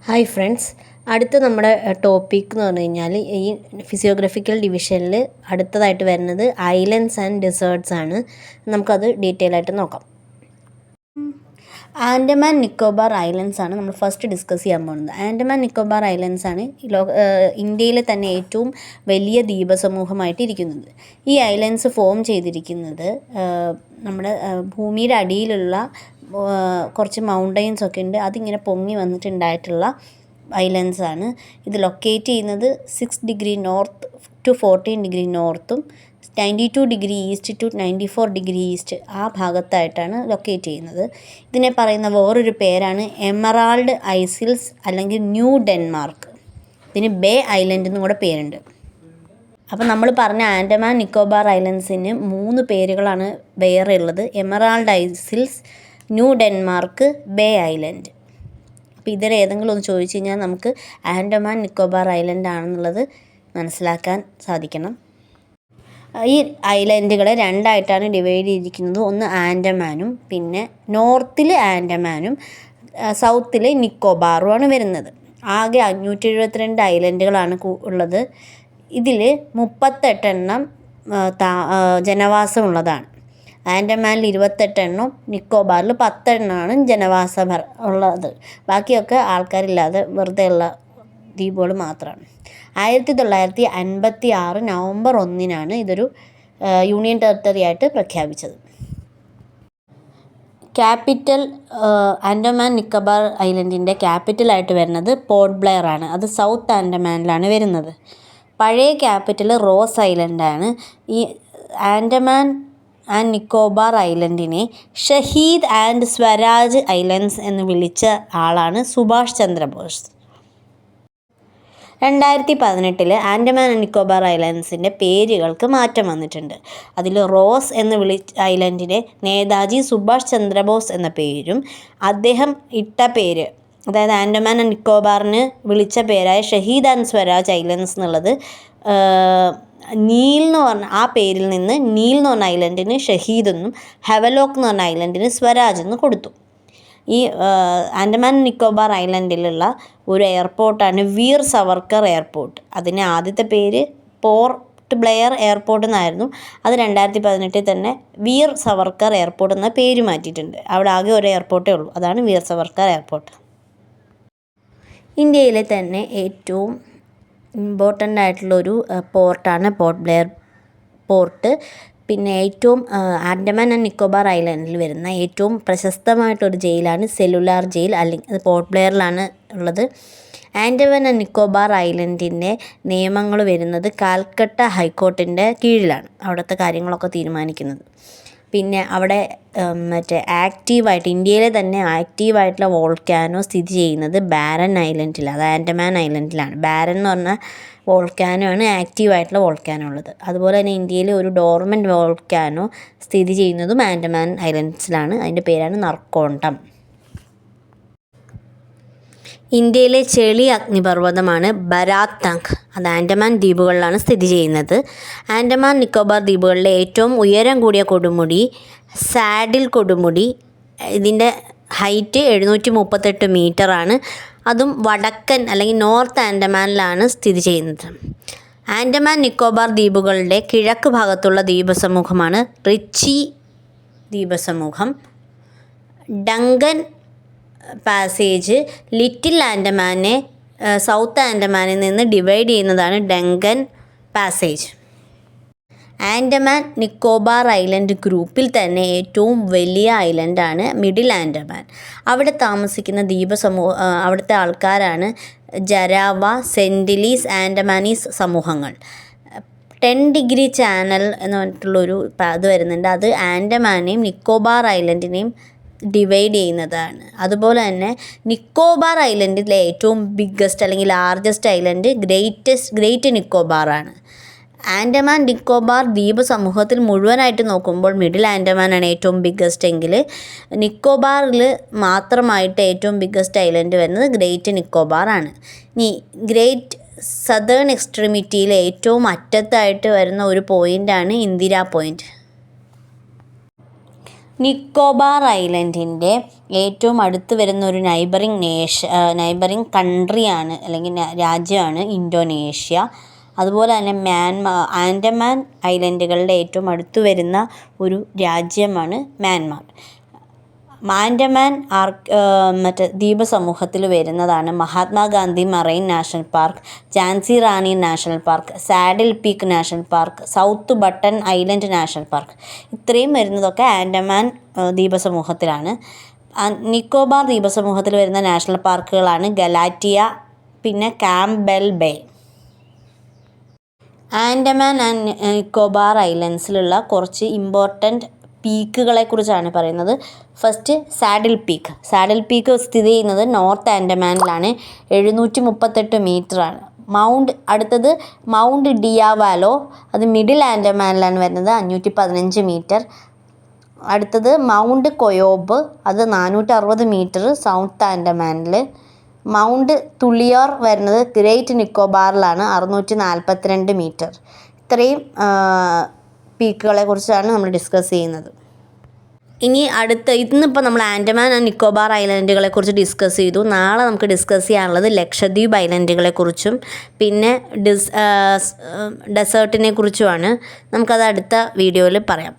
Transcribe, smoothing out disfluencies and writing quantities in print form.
Hi friends, അടുത്ത നമ്മുടെ topic എന്ന് പറഞ്ഞു കഴിഞ്ഞാൽ ഈ ഫിസിയോഗ്രഫിക്കൽ ഡിവിഷനിൽ അടുത്തതായിട്ട് വരുന്നത് ഐലൻഡ്സ് ആൻഡ് ഡെസേർട്സ് ആണ്. നമുക്കത് ഡീറ്റെയിൽ ആയിട്ട് നോക്കാം. ആൻഡമാൻ നിക്കോബാർ ഐലൻഡ്സ് ആണ് നമ്മൾ ഫസ്റ്റ് ഡിസ്കസ് ചെയ്യാൻ പോകുന്നത്. ആൻഡമാൻ നിക്കോബാർ ഐലൻഡ്സ് ആണ് ഇന്ത്യയിലെ തന്നെ ഏറ്റവും വലിയ ദ്വീപസമൂഹമായിട്ട് ഇരിക്കുന്നത്. ഈ ഐലൻഡ്സ് ഫോം ചെയ്തിരിക്കുന്നത് നമ്മുടെ ഭൂമിയുടെ അടിയിലുള്ള കുറച്ച് മൗണ്ടെയ്ൻസ് ഒക്കെ ഉണ്ട്, അതിങ്ങനെ പൊങ്ങി വന്നിട്ടുണ്ടായിട്ടുള്ള ഐലൻഡ്സ് ആണ്. ഇത് ലൊക്കേറ്റ് ചെയ്യുന്നത് 6 ഡിഗ്രി നോർത്ത് ടു 14 ഡിഗ്രി നോർത്തും 92 degree east to 94 degree east ആ ഭാഗത്തായിട്ടാണ് ലൊക്കേറ്റ് ചെയ്യുന്നത്. ഇതിനെ പറയുന്ന വേറൊരു പേരാണ് എമറാൾഡ് ഐസിൽസ് അല്ലെങ്കിൽ ന്യൂ ഡെൻമാർക്ക്. ഇതിന് ബേ ഐലൻഡ് എന്നും കൂടെ പേരുണ്ട്. അപ്പോൾ നമ്മൾ പറഞ്ഞ ആൻഡമാൻ നിക്കോബാർ ഐലൻഡ്സിന് 3 പേരുകളാണ് വേറെ ഉള്ളത്: Emerald Isles, New Denmark, Bay Island. അപ്പോൾ ഇതിൽ ഏതെങ്കിലും ഒന്ന് ചോദിച്ചു കഴിഞ്ഞാൽ നമുക്ക് ആൻഡമാൻ നിക്കോബാർ ഐലൻഡ് ആണെന്നുള്ളത് മനസ്സിലാക്കാൻ സാധിക്കണം. ഈ ഐലൻഡുകളെ രണ്ടായിട്ടാണ് ഡിവൈഡ് ചെയ്തിരിക്കുന്നത്. ഒന്ന് ആൻഡമാനും പിന്നെ നോർത്തിൽ ആൻഡമാനും സൗത്തിൽ നിക്കോബാറുമാണ് വരുന്നത്. ആകെ 572 ഐലൻഡുകളാണ് ഉള്ളത്. ഇതിൽ 38 എണ്ണം ജനവാസമുള്ളതാണ്. ആൻഡമാനിൽ 28 എണ്ണവും നിക്കോബാറിൽ 10 എണ്ണമാണ് ജനവാസം ഉള്ളത്. ബാക്കിയൊക്കെ ആൾക്കാരില്ലാതെ വെറുതെ ഉള്ള ദ്വീപുകൾ മാത്രമാണ്. 1956 നവംബർ 1 ഇതൊരു യൂണിയൻ ടെറിട്ടറി ആയിട്ട് പ്രഖ്യാപിച്ചത്. ക്യാപിറ്റൽ ആൻഡമാൻ നിക്കോബാർ ഐലൻഡിൻ്റെ ക്യാപിറ്റലായിട്ട് വരുന്നത് പോർട്ട് ബ്ലെയർ ആണ്. അത് സൗത്ത് ആൻഡമാനിലാണ് വരുന്നത്. പഴയ ക്യാപിറ്റൽ റോസ് ഐലൻഡാണ്. ഈ ആൻഡമാൻ ആൻഡ് നിക്കോബാർ ഐലൻഡിനെ ഷഹീദ് ആൻഡ് സ്വരാജ് ഐലൻഡ്സ് എന്ന് വിളിച്ച ആളാണ് സുഭാഷ് ചന്ദ്രബോസ്. 2018 ആൻഡമാൻ ആൻഡ് നിക്കോബാർ ഐലൻഡ്സിൻ്റെ പേരുകൾക്ക് മാറ്റം വന്നിട്ടുണ്ട്. അതിൽ റോസ് എന്ന് ഐലൻഡിനെ നേതാജി സുഭാഷ് ചന്ദ്രബോസ് എന്ന പേരും അദ്ദേഹം ഇട്ട പേര്, അതായത് ആൻഡമാൻ ആൻഡ് നിക്കോബാറിന് വിളിച്ച പേരായ ഷഹീദ് ആൻഡ് സ്വരാജ് ഐലൻഡ്സ് എന്നുള്ളത് നീൽ എന്ന് പറഞ്ഞ ആ പേരിൽ നിന്ന് നീൽ എന്ന് പറഞ്ഞ ഐലൻഡിന് ഷഹീദ് എന്നും ഹെവലോക്ക് എന്ന് പറഞ്ഞ ഐലൻഡിന് സ്വരാജ് എന്ന് കൊടുത്തു. ഈ ആൻഡമാൻ നിക്കോബാർ ഐലൻഡിലുള്ള ഒരു എയർപോർട്ടാണ് വീർ സവർക്കർ എയർപോർട്ട്. അതിന് ആദ്യത്തെ പേര് പോർട്ട് ബ്ലെയർ എയർപോർട്ട് എന്നായിരുന്നു. അത് 2018 തന്നെ വീർ സവർക്കർ എയർപോർട്ട് എന്ന പേര് മാറ്റിയിട്ടുണ്ട്. അവിടെ ആകെ ഒരു എയർപോർട്ടേ ഉള്ളൂ, അതാണ് വീർ സവർക്കർ എയർപോർട്ട്. ഇന്ത്യയിലെ തന്നെ ഏറ്റവും ഇമ്പോർട്ടൻ്റ് ആയിട്ടുള്ളൊരു പോർട്ടാണ് പോർട്ട് ബ്ലെയർ പോർട്ട്. പിന്നെ ഏറ്റവും ആൻഡമാൻ ആൻഡ് നിക്കോബാർ ഐലൻഡിൽ വരുന്ന ഏറ്റവും പ്രശസ്തമായിട്ടൊരു ജയിലാണ് സെല്ലുലാർ ജയിൽ, അല്ലെങ്കിൽ അത് പോർട്ട് ബ്ലെയറിലാണ് ഉള്ളത്. ആൻഡമാൻ ആൻഡ് നിക്കോബാർ ഐലൻഡിൻ്റെ നിയമങ്ങൾ വരുന്നത് കാൽക്കട്ട ഹൈക്കോർട്ടിൻ്റെ കീഴിലാണ് അവിടുത്തെ കാര്യങ്ങളൊക്കെ തീരുമാനിക്കുന്നത്. പിന്നെ അവിടെ ആക്റ്റീവായിട്ട് ഇന്ത്യയിലെ തന്നെ ആക്റ്റീവായിട്ടുള്ള വോൾക്കാനോ സ്ഥിതി ചെയ്യുന്നത് ബാരൻ ഐലൻഡിലാണ്, അത് ആൻഡമാൻ ഐലൻഡിലാണ്. ബാരൻ എന്ന് പറഞ്ഞ വോൾക്കാനോ ആണ് ആക്റ്റീവായിട്ടുള്ള വോൾക്കാനോ ഉള്ളത്. അതുപോലെ തന്നെ ഇന്ത്യയിൽ ഒരു ഡോർമെൻ്റ് വോൾക്കാനോ സ്ഥിതി ചെയ്യുന്നതും ആൻഡമാൻ ഐലൻഡ്സിലാണ്. അതിൻ്റെ പേരാണ് നർക്കോണ്ടം. ഇന്ത്യയിലെ ചെളി അഗ്നിപർവ്വതമാണ് ബരാത്തങ്. അത് ആൻഡമാൻ ദ്വീപുകളിലാണ് സ്ഥിതി ചെയ്യുന്നത്. ആൻഡമാൻ നിക്കോബാർ ദ്വീപുകളിലെ ഏറ്റവും ഉയരം കൂടിയ കൊടുമുടി സാഡിൽ കൊടുമുടി. ഇതിൻ്റെ ഹൈറ്റ് 738 മീറ്ററാണ്. അതും വടക്കൻ അല്ലെങ്കിൽ നോർത്ത് ആൻഡമാനിലാണ് സ്ഥിതി ചെയ്യുന്നത്. ആൻഡമാൻ നിക്കോബാർ ദ്വീപുകളുടെ കിഴക്ക് ഭാഗത്തുള്ള ദ്വീപസമൂഹമാണ് റിച്ചി ദ്വീപസമൂഹം. ഡങ്കൻ പാസേജ് ലിറ്റിൽ ആൻഡമാനെ സൗത്ത് ആൻഡമാനിൽ നിന്ന് ഡിവൈഡ് ചെയ്യുന്നതാണ് Duncan Passage. Andaman Nicobar Island ഗ്രൂപ്പിൽ തന്നെ ഏറ്റവും വലിയ ഐലൻഡാണ് മിഡിൽ ആൻഡമാൻ. അവിടെ താമസിക്കുന്ന അവിടുത്തെ ആൾക്കാരാണ് ജരാവ, സെൻറ്റിലീസ്, ആൻഡമാനീസ് സമൂഹങ്ങൾ. 10 ഡിഗ്രി ചാനൽ എന്ന് പറഞ്ഞിട്ടുള്ളൊരു ഇത് വരുന്നുണ്ട്. അത് ആൻഡമാനെയും നിക്കോബാർ ഐലൻഡിനെയും ഡിവൈഡ് ചെയ്യുന്നതാണ്. അതുപോലെ തന്നെ നിക്കോബാർ ഐലൻഡിലെ ഏറ്റവും ബിഗ്ഗസ്റ്റ് അല്ലെങ്കിൽ ലാർജസ്റ്റ് ഐലൻഡ് ഗ്രേറ്റ് നിക്കോബാറാണ്. ആൻഡമാൻ നിക്കോബാർ ദ്വീപ് സമൂഹത്തിൽ മുഴുവനായിട്ട് നോക്കുമ്പോൾ മിഡിൽ ആൻഡമാനാണ് ഏറ്റവും ബിഗ്ഗസ്റ്റ് എങ്കിൽ നിക്കോബാറിൽ മാത്രമായിട്ട് ഏറ്റവും ബിഗ്ഗസ്റ്റ് ഐലൻഡ് വരുന്നത് ഗ്രേറ്റ് നിക്കോബാറാണ്. ഇനി ഗ്രേറ്റ് സദേൺ എക്സ്ട്രീമിറ്റിയിൽ ഏറ്റവും അറ്റത്തായിട്ട് വരുന്ന ഒരു പോയിൻ്റാണ് ഇന്ദിര പോയിൻ്റ്. നിക്കോബാർ ഐലൻഡിൻ്റെ ഏറ്റവും അടുത്ത് വരുന്ന ഒരു നൈബറിങ് കൺട്രിയാണ് അല്ലെങ്കിൽ രാജ്യമാണ് ഇന്തോനേഷ്യ. അതുപോലെ തന്നെ ആൻഡമാൻ ഐലൻഡുകളുടെ ഏറ്റവും അടുത്ത് വരുന്ന ഒരു രാജ്യമാണ് മ്യാൻമാർ. ആൻഡമാൻ ദ്വീപ സമൂഹത്തിൽ വരുന്നതാണ് Mahatma Gandhi Marine National Park, Jhansi Rani National Park, Saddle Peak National Park, South Button Island National Park. ഇത്രയും വരുന്നതൊക്കെ ആൻഡമാൻ ദ്വീപസമൂഹത്തിലാണ്. നിക്കോബാർ ദ്വീപസമൂഹത്തിൽ വരുന്ന നാഷണൽ പാർക്കുകളാണ് ഗലാറ്റിയ, പിന്നെ Campbell Bay. Andaman and Nicobar ഐലൻഡ്സിലുള്ള കുറച്ച് ഇമ്പോർട്ടൻറ്റ് പീക്കുകളെക്കുറിച്ചാണ് പറയുന്നത്. ഫസ്റ്റ് സാഡിൽ പീക്ക് സ്ഥിതി ചെയ്യുന്നത് നോർത്ത് ആൻഡമാനിലാണ്. 738 മീറ്ററാണ്. അടുത്തത് മൗണ്ട് ഡിയാവാലോ, അത് മിഡിൽ ആൻഡമാനിലാണ് വരുന്നത്, 515 മീറ്റർ. അടുത്തത് മൗണ്ട് കൊയോബ്, അത് 460 മീറ്റർ സൗത്ത് ആൻഡമാനിൽ. മൗണ്ട് തുളിയോർ വരുന്നത് ഗ്രേറ്റ് നിക്കോബാറിലാണ്, 642 മീറ്റർ. ഇത്രയും പീക്കുകളെ കുറിച്ചാണ് നമ്മൾ ഡിസ്കസ് ചെയ്യുന്നത്. ഇനി ഇന്നിപ്പോൾ നമ്മൾ ആൻഡമാൻ ആൻഡ് നിക്കോബാർ ഐലൻഡുകളെക്കുറിച്ച് ഡിസ്കസ് ചെയ്തു. നാളെ നമുക്ക് ഡിസ്കസ് ചെയ്യാനുള്ളത് ലക്ഷദ്വീപ് ഐലൻഡുകളെക്കുറിച്ചും പിന്നെ ഡെസേർട്ടിനെ കുറിച്ചുമാണ്. നമുക്കത് അടുത്ത വീഡിയോയിൽ പറയാം.